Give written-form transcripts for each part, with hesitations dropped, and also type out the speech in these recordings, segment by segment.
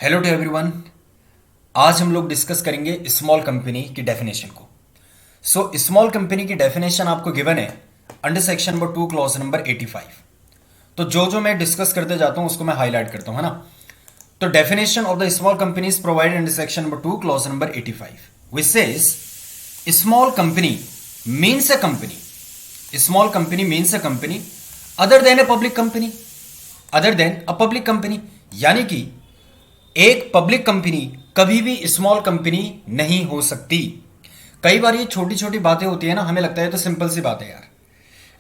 Hello to everyone. आज हम लोग डिस्कस करेंगे स्मॉल कंपनी की डेफिनेशन को। स्मॉल कंपनी की डेफिनेशन आपको गिवन है under section number 2 clause number 85। तो जो मैं डिस्कस करते जाता हूं उसको मैं हाईलाइट करता हूं, है ना। तो definition of the small company is provided under section number 2 clause number 85 which says small company means a company, small company means a company other then a public company, other then a public company. यानी कि एक public company कभी भी small company नहीं हो सकती। कई बार ये छोटी छोटी बातें होती है ना, हमें लगता है तो सिंपल सी बात है यार,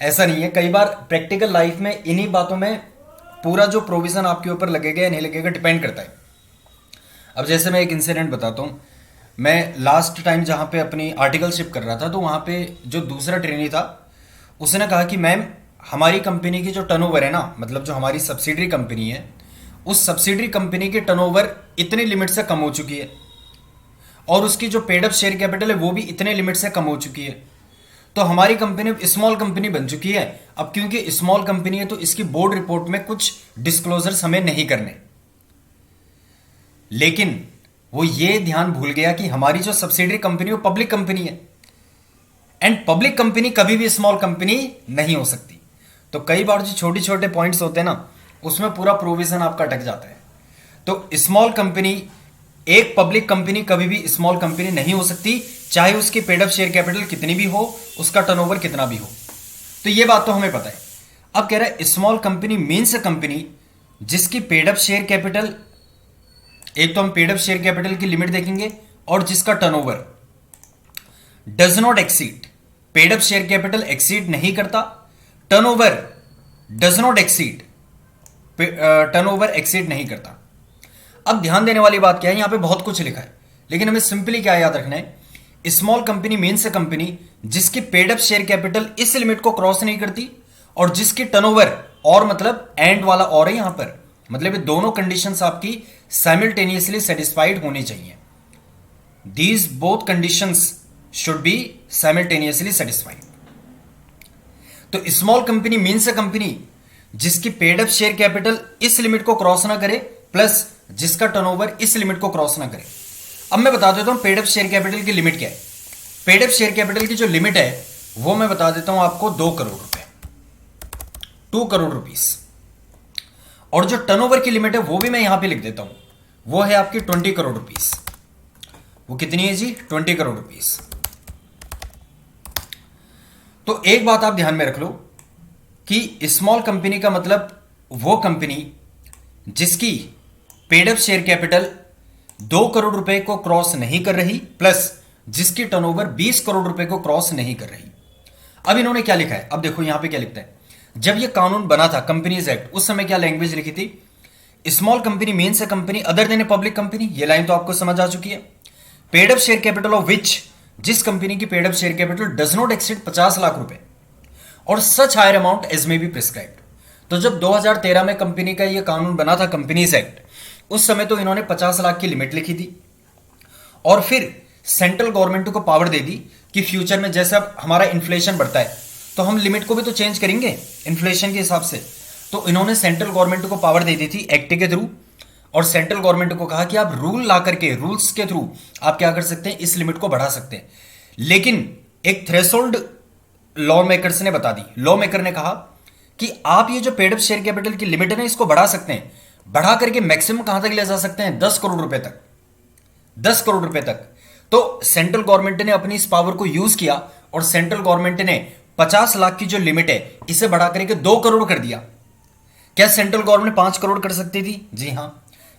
ऐसा नहीं है। कई बार प्रैक्टिकल लाइफ में इन्हीं बातों में पूरा जो प्रोविजन आपके ऊपर लगेगा या नहीं लगेगा डिपेंड करता है। अब जैसे मैं एक इंसिडेंट बताता हूँ। मैं लास्ट टाइम जहाँ पे अपनी आर्टिकलशिप कर रहा था तो वहाँ पे जो दूसरा ट्रेनी था उसने कहा कि मैम हमारी कंपनी की जो टर्नओवर है ना, मतलब जो हमारी सब्सिडरी कंपनी है उस सब्सिडरी कंपनी की टर्नओवर इतनी लिमिट से कम हो चुकी है और उसकी जो पेड अप शेयर कैपिटल है वो भी इतने लिमिट से कम हो चुकी है। तो हमारी कंपनी स्मॉल कंपनी बन चुकी है। अब क्योंकि स्मॉल कंपनी है तो इसकी बोर्ड रिपोर्ट में कुछ डिस्क्लोजर्स हमें नहीं करने, लेकिन वो ये ध्यान भूल गया कि हमारी जो सब्सिडरी कंपनी वो पब्लिक कंपनी है एंड पब्लिक कंपनी कभी भी स्मॉल कंपनी नहीं हो सकती। तो कई बार जो छोटे छोटे पॉइंट्स होते हैं ना उसमें पूरा प्रोविजन आपका अटक जाता है। तो स्मॉल कंपनी, एक पब्लिक कंपनी कभी भी स्मॉल कंपनी नहीं हो सकती, चाहे उसकी पेड अप शेयर कैपिटल कितनी भी हो, उसका टर्नओवर कितना भी हो। तो ये बात तो हमें पता है। अब कह रहा है small company means a company जिसकी पेड अप शेयर कैपिटल, एक तो हम पेड अप शेयर कैपिटल की लिमिट देखेंगे और जिसका turnover does not exceed, paid up share capital exceed नहीं करता, turnover does not exceed, turnover exceed नहीं करता। अब ध्यान देने वाली बात क्या है, यहां पे बहुत कुछ लिखा है लेकिन हमें सिंपली क्या याद रखना है, small company means a company जिसकी पेड अप शेयर कैपिटल इस लिमिट को क्रॉस नहीं करती और जिसकी टर्नओवर, और मतलब एंड वाला और है यहां पर, मतलब ये दोनों कंडीशंस आपकी साइमल्टेनियसली सेटिस्फाइड होनी चाहिए। These both conditions should be simultaneously satisfied. तो small company means a company जिसकी पेड अप शेयर कैपिटल इस लिमिट को क्रॉस ना करे प्लस जिसका टर्नओवर इस लिमिट को क्रॉस ना करे। अब मैं बता देता हूं पेड अप शेयर कैपिटल की लिमिट क्या है। पेड अप शेयर कैपिटल की जो लिमिट है वो मैं बता देता हूं आपको 2 करोड़ रुपए, 2 करोड़ रुपीस। और जो टर्नओवर की लिमिट है वो भी मैं यहां पे लिख देता हूं, वो है आपकी 20 करोड़ रुपीस। वो कितनी है जी? 20 करोड़ रुपीस। तो एक बात आप ध्यान में रख लो कि स्मॉल कंपनी का मतलब वो कंपनी जिसकी paid up share capital 2 crore रुपए को क्रॉस नहीं कर रही प्लस जिसकी टर्नओवर 20 करोड़ रुपए को क्रॉस नहीं कर रही। अब इन्होंने क्या लिखा है, अब देखो यहां पे क्या लिखता है। जब ये कानून बना था कंपनीज एक्ट, उस समय क्या लैंग्वेज लिखी थी, small company means a company other than a public company. ये लाइन तो आपको समझ आ चुकी है। Paid up share capital of which, जिस कंपनी की paid up share capital does not exceed 50 lakh रुपए और such higher amount as may be prescribed. तो जब 2013 में कंपनी का ये कानून बना था कंपनीज एक्ट, उस समय तो इन्होंने 50 लाख की लिमिट लिखी थी और फिर सेंट्रल गवर्नमेंट को पावर दे दी कि फ्यूचर में जैसे अब हमारा इन्फ्लेशन बढ़ता है तो हम लिमिट को भी तो चेंज करेंगे इन्फ्लेशन के हिसाब से। तो इन्होंने सेंट्रल गवर्नमेंट को पावर दे दी थी एक्ट के थ्रू और सेंट्रल गवर्नमेंट को कहा कि आप रूल ला करके, रूल्स के थ्रू आप क्या कर सकते हैं, इस लिमिट को बढ़ा सकते हैं। लेकिन एक थ्रेशोल्ड लॉ मेकर्स ने बता दी, लॉ मेकर ने कहा कि आप ये जो पेड अप शेयर कैपिटल की लिमिट है ना इसको बढ़ा सकते हैं, बढ़ा करके मैक्सिमम कहां तक ले जा सकते हैं, 10 करोड़ रुपए तक, 10 करोड़ रुपए तक। तो सेंट्रल गवर्नमेंट ने अपनी इस पावर को यूज किया और सेंट्रल गवर्नमेंट ने 50 लाख की जो लिमिट है इसे बढ़ा करके 2 करोड़ कर दिया। क्या सेंट्रल गवर्नमेंट 5 करोड़ कर सकती थी? जी हां।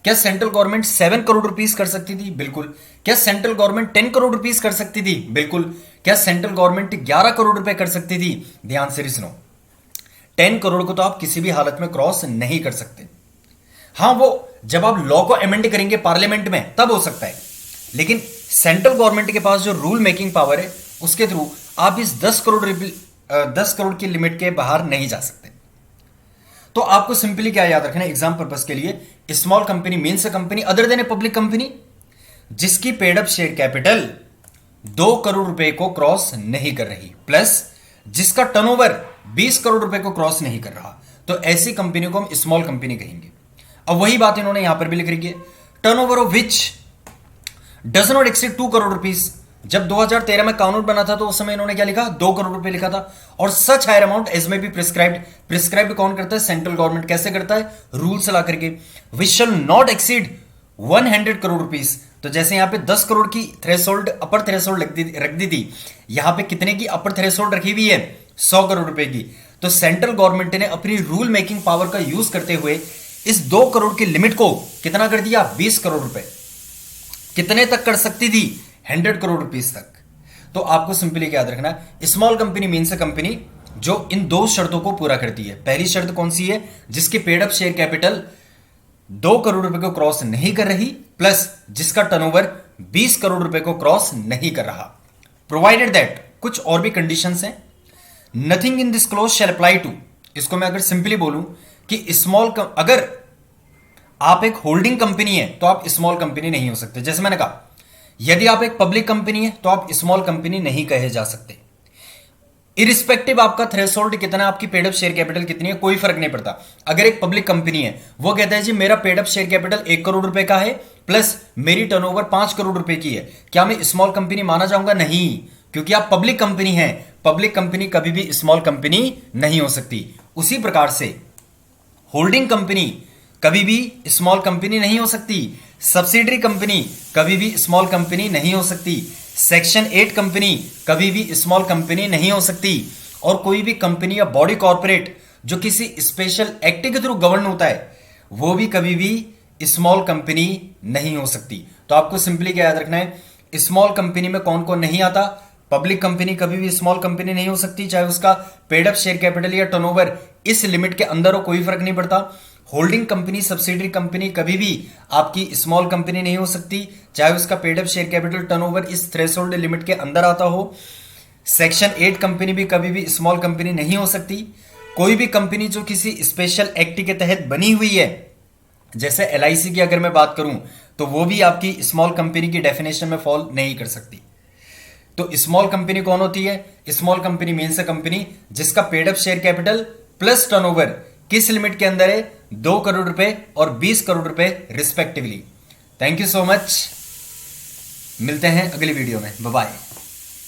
क्या सेंट्रल गवर्नमेंट 7 करोड़ रुपीस कर सकती थी? बिल्कुल। क्या सेंट्रल गवर्नमेंट 10 करोड़ रुपीस कर सकती थी? बिल्कुल। क्या सेंट्रल गवर्नमेंट 11 करोड़ रुपए कर सकती थी? ध्यान से सुनो, 10 करोड़ को तो आप किसी भी हालत में क्रॉस नहीं कर सकते। हां, वो जब आप लॉ को अमेंड करेंगे पार्लियामेंट में तब हो सकता है, लेकिन सेंट्रल गवर्नमेंट के पास जो रूल मेकिंग पावर है उसके थ्रू आप इस 10 करोड़ की लिमिट के बाहर नहीं जा सकते। तो आपको सिंपली क्या याद रखना है एग्जाम पर्पस के लिए, small company means a company other than a public company जिसकी paid up share capital 2 crore रुपए को क्रॉस नहीं कर रही प्लस जिसका टर्नओवर 20 करोड़ रुपए को क्रॉस नहीं कर रहा। तो ऐसी कंपनी को हम स्मॉल कंपनी कहेंगे। अब वही बात इन्होंने यहां पर भी लिख रही है turnover of which does not exceed 2 crore rupees. जब 2013 में कानून बना था तो उस समय इन्होंने क्या लिखा, 2 करोड़ रुपए लिखा था। और सच हायर अमाउंट एज में बी प्रिस्क्राइब्ड, प्रिस्क्राइब्ड कौन करता है, सेंट्रल गवर्नमेंट। कैसे करता है, रूल्स ला करके। Which shall not exceed 100 crore rupees. तो जैसे यहां पे 10 करोड़ की थ्रेशोल्ड, अपर थ्रेशोल्ड रख दी थी, यहां पे कितने की अपर थ्रेशोल्ड रखी हुई है, 100 करोड़ रुपए की। तो सेंट्रल गवर्नमेंट ने अपनी रूल मेकिंग पावर का यूज करते हुए इस 2 करोड़ की लिमिट को कितना कर दिया, 20 करोड़ रुपए। कितने तक कर सकती थी, 100 करोड़ रुपीस तक। तो आपको सिंपली याद रखना, small company means a company जो इन 2 शर्तों को पूरा करती है। पहली शर्त कौन सी है, जिसकी paid up share capital 2 crore रुपए को क्रॉस नहीं कर रही, प्लस जिसका टर्नओवर 20 करोड़ रुपए को क्रॉस नहीं कर रहा। प्रोवाइडेड दैट, कुछ और भी कंडीशंस हैं। Nothing in this clause shall apply to. इसको मैं अगर सिंपली बोलूं कि अगर आप एक होल्डिंग कंपनी है तो आप स्मॉल कंपनी नहीं हो सकते। जैसे मैंने कहा, यदि आप एक पब्लिक कंपनी है तो आप स्मॉल कंपनी नहीं कहे जा सकते। इरिस्पेक्टिव आपका थ्रेशोल्ड कितना, आपकी पेड अप शेयर कैपिटल कितनी है, कोई फर्क नहीं पड़ता। अगर एक पब्लिक कंपनी है, वो कहता है जी मेरा paid up share capital 1 crore रुपए का है, प्लस मेरी टर्नओवर 5 करोड़ रुपए की है, क्या मैं स्मॉल कंपनी माना जाऊंगा, नहीं, क्योंकि आप पब्लिक कंपनी है। पब्लिक कंपनी कभी भी स्मॉल कंपनी नहीं हो सकती। उसी प्रकार से होल्डिंग कंपनी कभी भी स्मॉल कंपनी नहीं हो सकती। सब्सिडरी कंपनी कभी भी स्मॉल कंपनी नहीं हो सकती। सेक्शन 8 कंपनी कभी भी स्मॉल कंपनी नहीं हो सकती। और कोई भी कंपनी या बॉडी कॉर्पोरेट जो किसी स्पेशल एक्ट के थ्रू गवर्न होता है, वो भी कभी भी स्मॉल कंपनी नहीं हो सकती। तो आपको सिंपली क्या याद रखना है, स्मॉल कंपनी में कौन कौन नहीं आता। पब्लिक कंपनी कभी भी स्मॉल कंपनी नहीं हो सकती, चाहे उसका पेड अप शेयर कैपिटल या टर्नओवर इस लिमिट के अंदर हो, कोई फर्क नहीं पड़ता। होल्डिंग कंपनी, सब्सिडरी कंपनी कभी भी आपकी स्मॉल कंपनी नहीं हो सकती, चाहे उसका paid up share capital turnover इस थ्रेशोल्ड लिमिट के अंदर आता हो। सेक्शन 8 कंपनी भी कभी भी स्मॉल कंपनी नहीं हो सकती। कोई भी कंपनी जो किसी स्पेशल एक्ट के तहत बनी हुई है, जैसे LIC की अगर मैं बात करूं, तो वो भी आपकी स्मॉल कंपनी की डेफिनेशन में फॉल नहीं कर सकती। तो स्मॉल कंपनी कौन होती है, small company means a company जिसका paid up share capital plus turnover किस लिमिट के अंदर है, 2 करोड़ रुपए और 20 करोड़ रुपए respectively. Thank you so much, मिलते हैं अगली वीडियो में, बाय बाय।